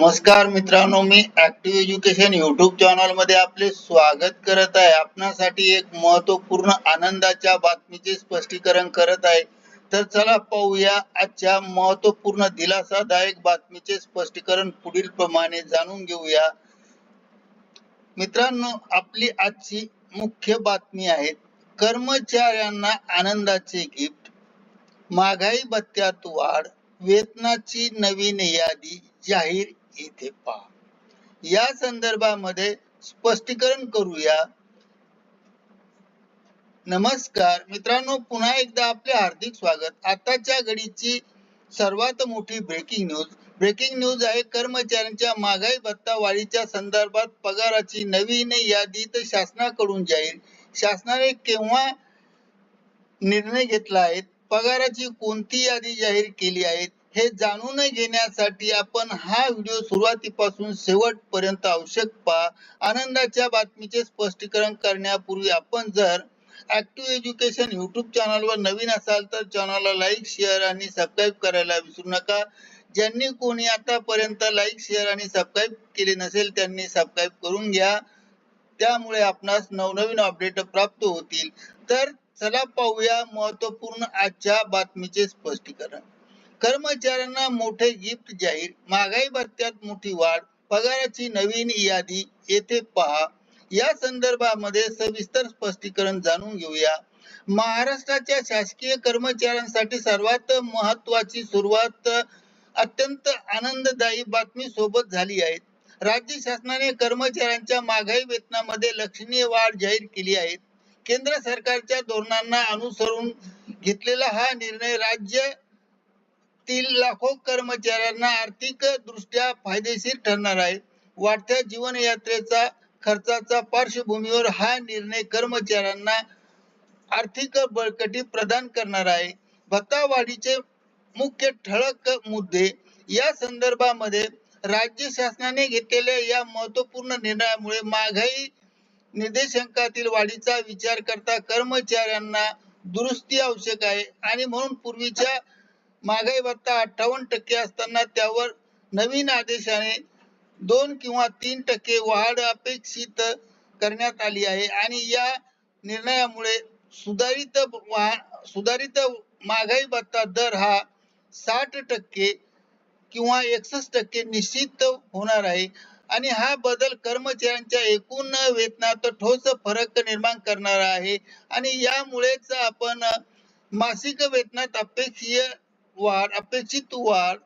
नमस्कार मित्रांनो, मी active education YouTube channel मध्ये आपले स्वागत करत आहे. आपणासाठी एक महत्वपूर्ण आनंदाच्या बातमीचे स्पष्टीकरण करत आहे. तर चला पाहूया आजच्या महत्वपूर्ण दिलासादायक बातमीचे स्पष्टीकरण पुढील प्रमाणे जाणून घेऊया. मित्रांनो, आपली आजची मुख्य बातमी आहे, कर्मचाऱ्यांना आनंदाचे गिफ्ट, महागाई भत्त्यात वाढ, वेतनाची नवीन यादी जाहीर, इथे पहा. या संदर्भामध्ये स्पष्टीकरण करूया. नमस्कार मित्रांनो, पुन्हा एकदा आपले हार्दिक स्वागत. आताच्या घडीची सर्वात मोठी ब्रेकिंग न्यूज आहे. कर्मचाऱ्यांच्या महागाई भत्ता वाढीच्या संदर्भात पगाराची नवीन यादी तर शासनाकडून जाहीर. शासनाने केव्हा निर्णय घेतला आहे, पगाराची कोणती यादी जाहीर केली आहे, हे जाणून घेण्यासाठी आपण हा व्हिडिओ सुरुवातीपासून शेवटपर्यंत आवश्यक पहा. आनंदाच्या बातमीचे स्पष्टीकरण करण्यापूर्वी आपण जर ऍक्टिव्ह एज्युकेशन युट्यूब चॅनलवर नवीन असाल तर चॅनलला लाईक, शेअर आणि सबस्क्राईब करायला विसरू नका. ज्यांनी कोणी आतापर्यंत लाईक, शेअर आणि सबस्क्राईब केले नसेल त्यांनी सबस्क्राईब करून घ्या. त्यामुळे आपणास नवनवीन अपडेट प्राप्त होतील. तर चला पाहूया महत्वपूर्ण आजच्या बातमीचे स्पष्टीकरण. कर्मचाऱ्यांना मोठे गिफ्ट जाहीर, महागाई भत्त्यात मोठी वाढ, पगाराची नवीन यादी, येथे पहा. या संदर्भामध्ये सविस्तर स्पष्टीकरण जाणून घेऊया. महाराष्ट्राच्या शासकीय कर्मचाऱ्यांसाठी सर्वात महत्वाची सुरुवात अत्यंत आनंददायी बातमी सोबत झाली आहे. राज्य शासनाने कर्मचाऱ्यांच्या महागाई वेतनामध्ये लक्षणीय वाढ जाहीर केली आहे. केंद्र सरकारच्या धोरणांना अनुसरून घेतलेला हा निर्णय राज्यातील लाखो कर्मचाऱ्यांना आर्थिक दृष्ट्या फायदेशीर ठरणार आहे. वाढत्या जीवनयात्रेचा खर्चाच्या पार्श्वभूमीवर हा निर्णय कर्मचाऱ्यांना आर्थिक बळकटी प्रदान करणार आहे. भत्ता वाढीचे मुख्य ठळक मुद्दे. या संदर्भामध्ये राज्य शासनाने घेतलेल्या या महत्वपूर्ण निर्णयामुळे महागाई निर्देशांकातील वाढीचा विचार करता कर्मचाऱ्यांना दुरुस्ती आवश्यक आहे आणि म्हणून पूर्वीच्या महागाई भत्ता 58% असताना त्यावर नवीन आदेशाने 2 किंवा 3% वाढ अपेक्षित करण्यात आली आहे आणि या निर्णयामुळे सुधारित महागाई भत्ता दर हा 60% किंवा 61% निश्चित होणार आहे आणि हा बदल कर्मचाऱ्यांच्या एकूण वेतनात ठोस फरक निर्माण करणार आहे आणि यामुळेच आपण मासिक वेतनात अपेक्षित वाढ,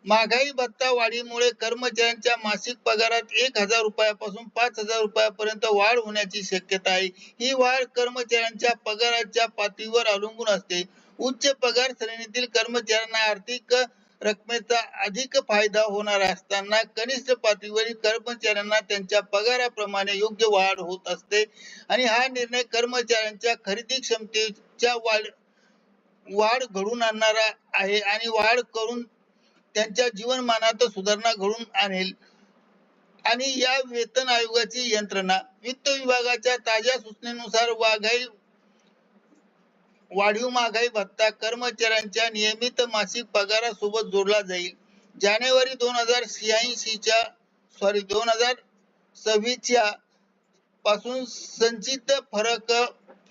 महागाई भत्ता वाढीमुळे कर्मचाऱ्यांच्या मासिक पगारात 1000 रुपयापासून 5000 रुपयापर्यंत वाढ होण्याची शक्यता आहे. ही वाढ कर्मचाऱ्यांच्या पगाराच्या पातळीवर अवलंबून असते. उच्च पगार श्रेणीतील कर्मचाऱ्यांना आर्थिक रकमेचा अधिक फायदा होणार असताना कनिष्ठ पातळीवरील कर्मचाऱ्यांना त्यांच्या पगाराप्रमाणे योग्य वाढ होत असते आणि हा निर्णय कर्मचाऱ्यांच्या खरेदी क्षमतेच्या वाढ घडवून आणणारा आहे आणि वाढ करून त्यांच्या जीवनमानात सुधारणा घडवून आणेल. आणि या वेतन आयोगाची यंत्रणा. वित्त विभागाच्या ताज्या सूचनेनुसार वाढीव महागाई भत्ता कर्मचाऱ्यांच्या नियमित मासिक पगारासोबत जोडला जाईल. जानेवारी 2026 पासून संचित फरक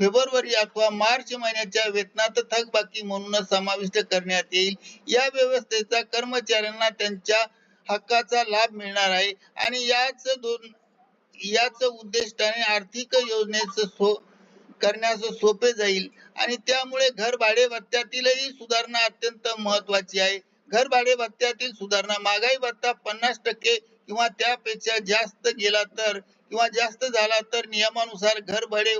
फेब्रुवारी अथवा मार्च महिन्याच्या वेतनात थकबाकी म्हणून समाविष्ट करण्यात येईल. या व्यवस्थेचा कर्मचाऱ्यांना त्यांच्या हक्काचा लाभ मिळणार आहे आणि याच उद्दिष्टाने आर्थिक योजनेच करण्यास सोपे जाईल आणि त्यामुळे घर भाडे भत्त्यातीलही सुधारणा अत्यंत महत्वाची आहे. घर भाडे भत्त्यातील सुधारणा. महागाई भत्ता 50% किंवा त्यापेक्षा जास्त गेला तर किंवा जास्त झाला तर नियमानुसार घर भाडे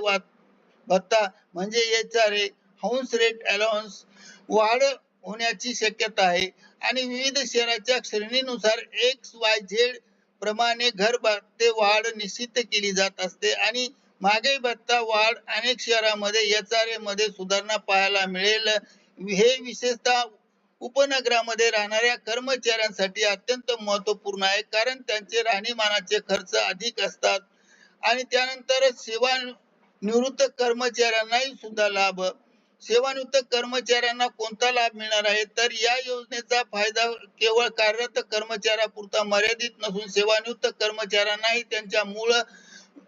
भत्ता म्हणजे HRA हाऊस रेंट अलाउन्स वाढ होण्याची शक्यता आहे आणि विविध शहराच्या श्रेणीनुसार XYZ प्रमाणे घर भत्ते वाढ निश्चित केली जात असते आणि महागाई भत्ता वाढ अनेक शहरांमध्ये HRA मध्ये सुधारणा पाहायला मिळेल. हे विशेषतः उपनगरामध्ये राहणाऱ्या कर्मचाऱ्यांसाठी अत्यंत महत्वपूर्ण आहे, कारण त्यांचे राहणीमानाचे खर्च अधिक असतात आणि त्यानंतर सेवानिवृत्त कर्मचाऱ्यांनाही सुद्धा लाभ. सेवानिवृत्त कर्मचाऱ्यांना कोणता लाभ मिळणार आहे, तर या योजनेचा फायदा केवळ कार्यरत कर्मचाऱ्यापुरता मर्यादित नसून सेवानिवृत्त कर्मचाऱ्यांनाही त्यांच्या मूळ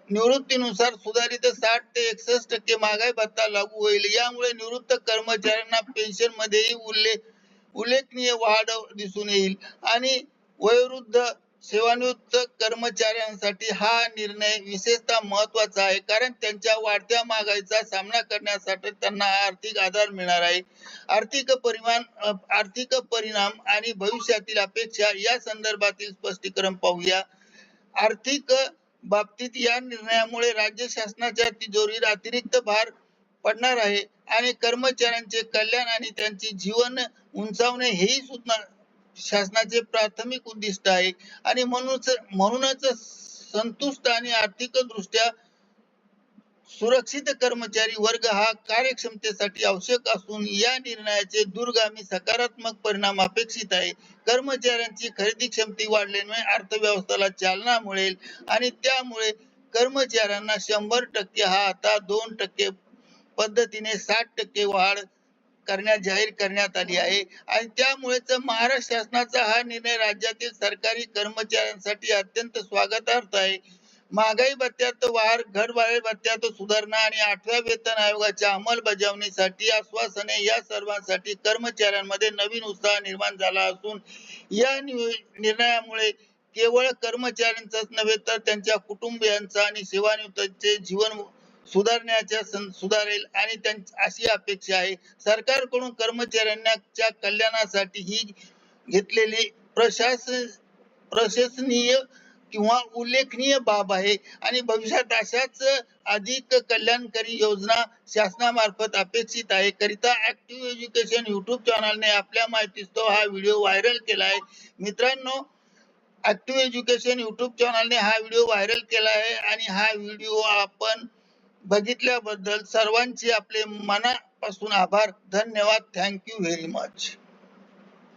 निवृत्तीनुसार सुधारित 60 ते 61% महागाई भत्ता लागू होईल. यामुळे निवृत्त कर्मचाऱ्यांना पेन्शन मध्येही उल्लेखनीय वाढ दिसून येईल आणि वयोवृद्ध सेवानिवृत्त कर्मचाऱ्यांसाठी हा निर्णय विशेषतः महत्वाचा आहे, कारण त्यांच्या वाढत्या महागाईचा सामना करण्यासाठी त्यांना आर्थिक आधार मिळणार आहे. आर्थिक परिणाम आणि भविष्यातील अपेक्षा या संदर्भातील स्पष्टीकरण पाहूया. आर्थिक बाबतीत या निर्णयामुळे राज्य शासनाच्या तिजोरीवर अतिरिक्त भार पडणार आहे आणि कर्मचाऱ्यांचे कल्याण आणि त्यांचे जीवन उंचावणे हेही सुद्धा शासनाचे प्राथमिक उद्दिष्ट आहे आणि म्हणूनच संतुष्ट आणि आर्थिक दृष्ट्या सुरक्षित कर्मचारी वर्ग हा कार्यक्षमतेसाठी आवश्यक असून या निर्णयाचे दूरगामी सकारात्मक परिणाम अपेक्षित आहे. कर्मचाऱ्यांची खरेदी क्षमता वाढल्यामुळे अर्थव्यवस्थेला चालना मिळेल आणि त्यामुळे कर्मचाऱ्यांना 100% हा आता 2% पद्धतीने 60% वाढ जाहीर करण्यात आली आहे आणि त्यामुळेच महाराष्ट्र शासनाचा हा निर्णय राज्यातील सरकारी कर्मचाऱ्यांसाठी अत्यंत स्वागतार्ह आहे. महागाई भत्त्यात वाढ, घरभाडे भत्त्यात सुधारणा आणि 8व्या वेतन आयोगाच्या अंमलबजावणीसाठी आश्वासने या सर्वांसाठी कर्मचाऱ्यांमध्ये नवीन उत्साह निर्माण झाला असून या निर्णयामुळे केवळ कर्मचाऱ्यांचाच नव्हे तर त्यांच्या कुटुंबियांचा आणि सेवानिवृत्तांचे जीवन सुधारेल आणि अशी अपेक्षा आहे. सरकारकडून कर्मचाऱ्यांच्या कल्याणासाठी ही घेतलेली प्रशंसनीय किंवा उल्लेखनीय बाब आहे आणि भविष्यात अशाच अधिक कल्याणकारी योजना शासनामार्फत अपेक्षित आहे. करिता ऍक्टिव्ह एज्युकेशन युट्यूब चॅनलने आपल्या माहितीस्तव हा व्हिडिओ व्हायरल केला आहे. मित्रांनो, ऍक्टिव्ह एज्युकेशन युट्यूब चॅनलने हा व्हिडिओ व्हायरल केला आहे आणि हा व्हिडिओ आपण बघितल्याबद्दल सर्वांचे आपले मनापासून आभार. धन्यवाद. Thank you very much.